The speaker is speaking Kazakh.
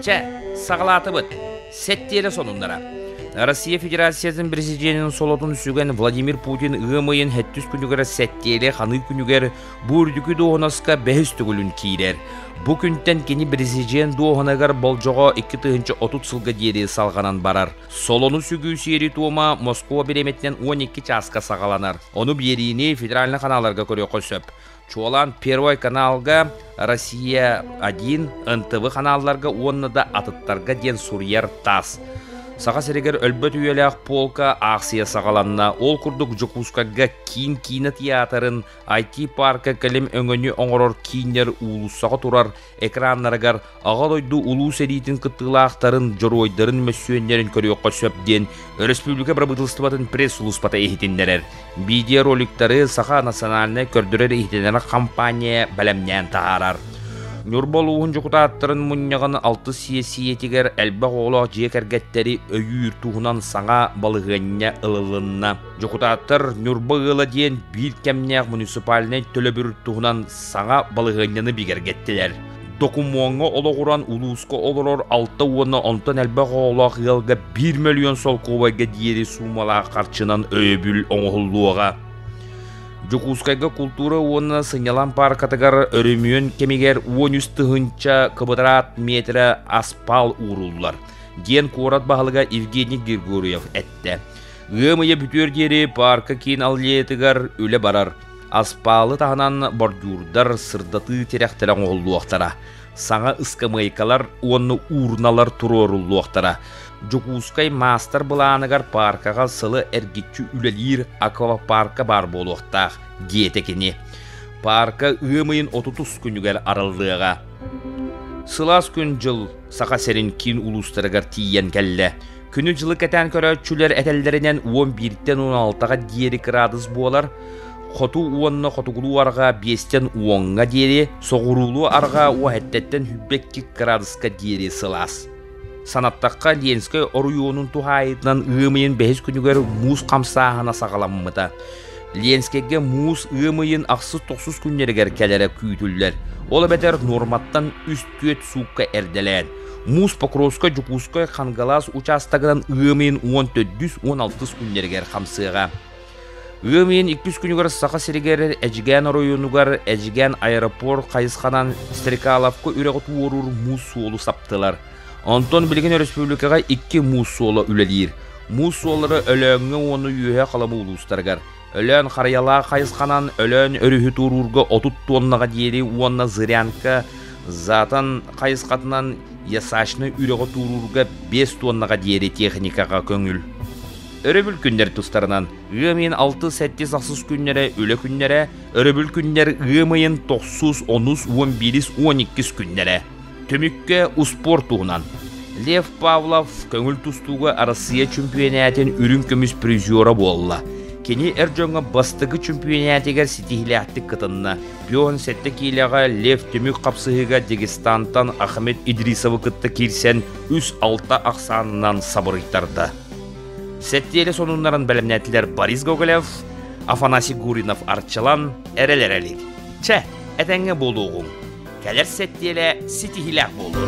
Çe, sağlatı bıt. Settiyeli sonunlara. Россия Федерациясының президентінің солотын үсіген Владимир Путин ұғымайын хеттіс күнігері сеттиелі қаны күнігер бұрдікі доғынаска бәхіс түгілін кейдер. Бұ күнттен кені президент доғынағар болжоға 2-30 сылға дері салғанан барар. Солоны сүгі сері туыма Москва береметінен 12 часқа сағаланар. Оны берейіне федеральны каналарға көре қосып. Чуалан Первой каналға, Россия-1, НТВ каналларға, онны да атыттарға ден Сурьер тас. Саға сәрегер өлбөт үйеліғ полка ақсия сағаланна, ол күрдік Жукускага кейін-кейіні театрын, IT парка кәлем өңіні оңырор кейінер улуссаға тұрар экранларығар, ағал ойды улус әрейтін күттілақтарын, жоройдарын мөссүйендерін көрі қосөпден, Республика Брабытылыстыбатын пресс-улуспата ехетіндерер. Видео роликтары Саға национальны көрдірер ехетінер компания бәлемнен тағарар. Нұрболуғын жүкутаттырын мұнияғын 6 сиетігер әлбәқ оғылақ жек әргеттері өйір туғынан саңа балығынна ылылынна. Жүкутаттыр Нұрболуғылы дейін бір кәмнеғ муниципаліне төлі бір туғынан саңа балығыннаны бігергеттілер. Докумуанға олығыран улуысқа олырор 6 оны онтан әлбәқ оғылақ ғылға 1 миллион сол ковайға дейері сумалаға қарчынан өйбіл оңғылуыға. Жукускайга культура оны сынялан паркатыгар өрімүйін кемегер 13 квадрат метрі аспал уруллар. Ген корат бағылыға Евгений Григорьев әтті. Ғымыя бүтер дері парка кейін аллетігар өлі барар. Аспалы тағынан бордюрдар сырдаты теректілін оғылуақтара. Саңа ысқамайкалар оны урналар тұрорулуақтара. Жукускай мастер бұланығар паркаға сылы әргетчі үлелер аквапарка бар болуқтақ диетекені. Парка ұмайын 30 күнігер аралдыға. Сылас күн жыл сақа сәрін кейін ұлыстырығар тиен кәлі. Күні жылы кәтен көрі чүлер әтәлдерінен 11-16-ға диері градус болар. Хоту уонна хотугулу арға 5-10-ға диері, соғырулу арға уәттеттен хүббеккі градуска диері сылас. Санаттаққа Ленскай оруйонун тухайытынан ұмайын 5 күнігер муз қамсағына сағаламмыта. Ленскайге муз ұмайын ақсыз-тоқсыз күннергер кәлері күйтілдер. Ол бәтер норматтан үст-түйет суққа әрделен. Муз Покровска Жукускай қангалас участағынан ұмайын 14-16 күннергер қамсыға. Ұмайын 200 күнігер сақа серегер әжіген оруйонугар әжіген аэропорт қайысқанан Стрекаловқа үріғыт орыр муз суолу саптылар. Антон білген республикаға 2 муз суолы үлелер. Муз суолары өлөңі оны үйе қаламы ұлыстарғар. Өлөн қараяла қайысқанан өлөн өріхі тұрурға 30 тоннаға дейері уанна зырянка, затан қайысқатынан ясашны үріғі тұрурға 5 тоннаға дейері техникаға көңіл. Өрөбіл күндер тұстарынан ғымайын 6-7 ақсыз күннері өлі күннері, өрөбіл күндер ғымайын 9-10-11-12 күннері. Төмікке ұспор туғынан. Лев Павлов көңіл тұстуға Россия чемпионатын үрін көміс призиора болла. Кені әржоңа бастығы чемпионатығар сетихіләттік қытынна. Бүйоғын сәтті кейліға Лев төмік қапсығыға Дегестантан Ахмет Идрисовы қытты келсен үс 6 ақсанынан сабырыйтарды. Сәттелі сонунларын бәлімнәтілер Борис Гоголев, Афанасий Гуринов Арчалан әрелер әлік. Чә, әтәңе болуғың. Кәлер сәттелі сетихіләк болу.